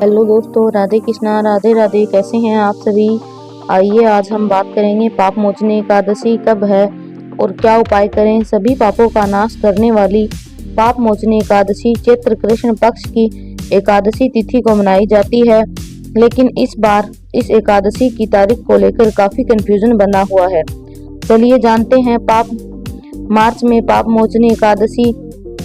Hello दोस्तों, राधे कृष्णा, राधे राधे। कैसे हैं आप सभी। आइए आज हम बात करेंगे पाप मोचनी एकादशी कब है और क्या उपाय करें। सभी पापों का नाश करने वाली पाप मोचनी एकादशी चैत्र कृष्ण पक्ष की एकादशी तिथि को मनाई जाती है, लेकिन इस बार इस एकादशी की तारीख को लेकर काफी कंफ्यूजन बना हुआ है। चलिए जानते हैं मार्च में पाप मोचनी एकादशी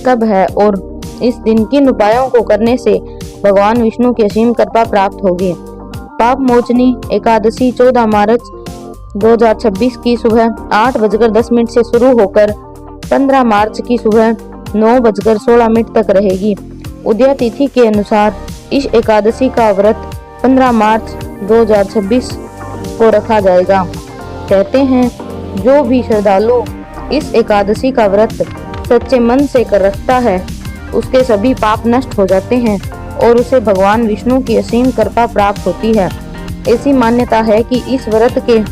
कब है और इस दिन किन उपायों को करने से भगवान विष्णु की असीम कृपा प्राप्त होगी। पाप मोचनी एकादशी 14 मार्च 2026 की सुबह 8:10 से शुरू होकर 15 मार्च की सुबह 9:16 तक रहेगी। उदय तिथि के अनुसार इस एकादशी का व्रत 15 मार्च 2026 को रखा जाएगा। कहते हैं जो भी श्रद्धालु इस एकादशी का व्रत सच्चे मन से कर रखता है उसके सभी पाप नष्ट हो जाते हैं और उसे भगवान विष्णु की असीम कृपा प्राप्त होती है। ऐसी मान्यता है कि इस व्रत के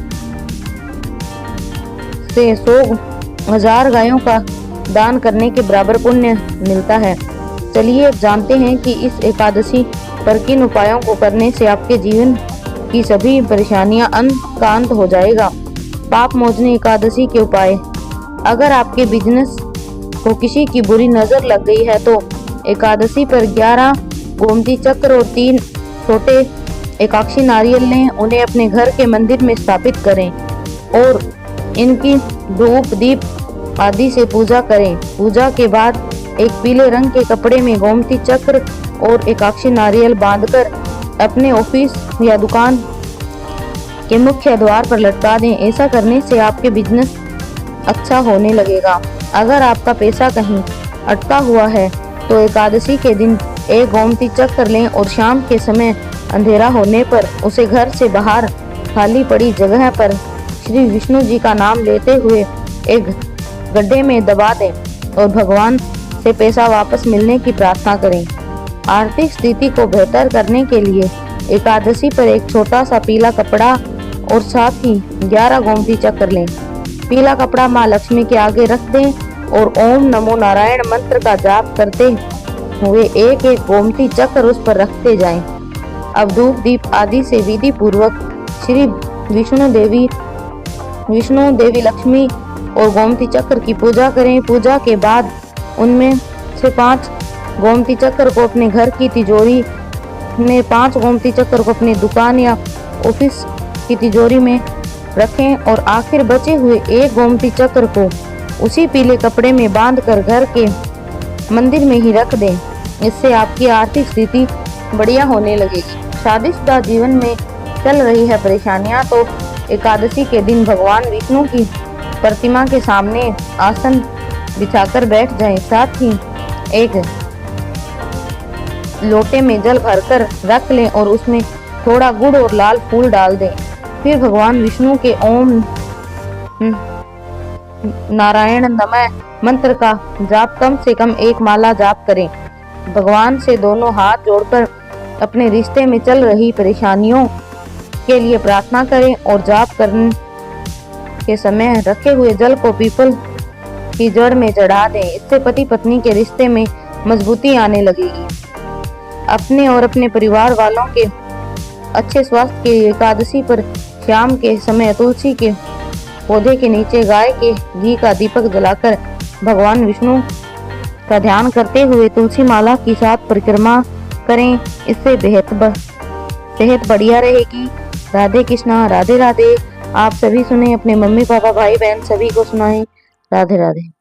से 100,000 गायों का दान करने के बराबर पुण्य मिलता है। चलिए अब जानते हैं कि इस एकादशी पर किन उपायों को करने से आपके जीवन की सभी परेशानियां अंत हो जाएगा। पाप मोचनी एकादशी के उपाय। अगर आपके बिजनेस को किसी की बुरी नजर लग गई है तो एकादशी पर 11 गोमती चक्र और 3 छोटे एकाक्षी नारियल लें। उन्हें अपने घर के मंदिर में स्थापित करें और इनकी धूप दीप आदि से पूजा करें। पूजा के बाद एक पीले रंग के कपड़े में गोमती चक्र और एकाक्षी नारियल बांधकर अपने ऑफिस या दुकान के मुख्य द्वार पर लटका दें। ऐसा करने से आपके बिजनेस अच्छा होने लगेगा। अगर आपका पैसा कहीं अटका हुआ है तो एकादशी के दिन एक गोमती चक्र लें और शाम के समय अंधेरा होने पर उसे घर से बाहर खाली पड़ी जगह पर श्री विष्णु जी का नाम लेते हुए एक गड्ढे में दबा दें और भगवान से पैसा वापस मिलने की प्रार्थना करें। आर्थिक स्थिति को बेहतर करने के लिए एकादशी पर एक छोटा सा पीला कपड़ा और साथ ही 11 गोमती चक्र लें। पीला कपड़ा माँ लक्ष्मी के आगे रख दें और ओम नमो नारायण मंत्र का जाप करते हुए एक एक गोमती चक्र उस पर रखते जाएं। अब धूप दीप आदि से विधि पूर्वक श्री विष्णु देवी लक्ष्मी और गोमती चक्र की पूजा करें। पूजा के बाद उनमें से 5 गोमती चक्र को अपने घर की तिजोरी में, 5 गोमती चक्र को अपनी दुकान या ऑफिस की तिजोरी में रखें और आखिर बचे हुए एक गोमती चक्र को उसी पीले कपड़े में बांधकर घर के मंदिर में ही रख दें। इससे आपकी आर्थिक स्थिति बढ़िया होने लगेगी। शादीशुदा जीवन में चल रही है परेशानियां तो एकादशी के दिन भगवान विष्णु की प्रतिमा के सामने आसन बिछाकर बैठ जाएं। साथ ही एक लोटे में जल भरकर रख लें और उसमें थोड़ा गुड़ और लाल फूल डाल दें। फिर भगवान विष्णु के ओम नारायण नमः मंत्र का जाप कम से कम 1 माला जाप करें। भगवान से दोनों हाथ जोड़कर अपने रिश्ते में चल रही परेशानियों के लिए प्रार्थना करें और जाप करने के समय रखे हुए जल को पीपल की जड़ में चढ़ा दें। इससे पति पत्नी के रिश्ते में मजबूती आने लगेगी। अपने और अपने परिवार वालों के अच्छे स्वास्थ्य के लिए एकादशी पर शाम के समय तुलसी के पौधे के नीचे गाय के घी का दीपक जलाकर भगवान विष्णु का ध्यान करते हुए तुलसी माला की 7 परिक्रमा करें। इससे सेहत बढ़िया रहेगी। राधे कृष्णा, राधे राधे। आप सभी सुने, अपने मम्मी पापा भाई बहन सभी को सुनाएं। राधे राधे।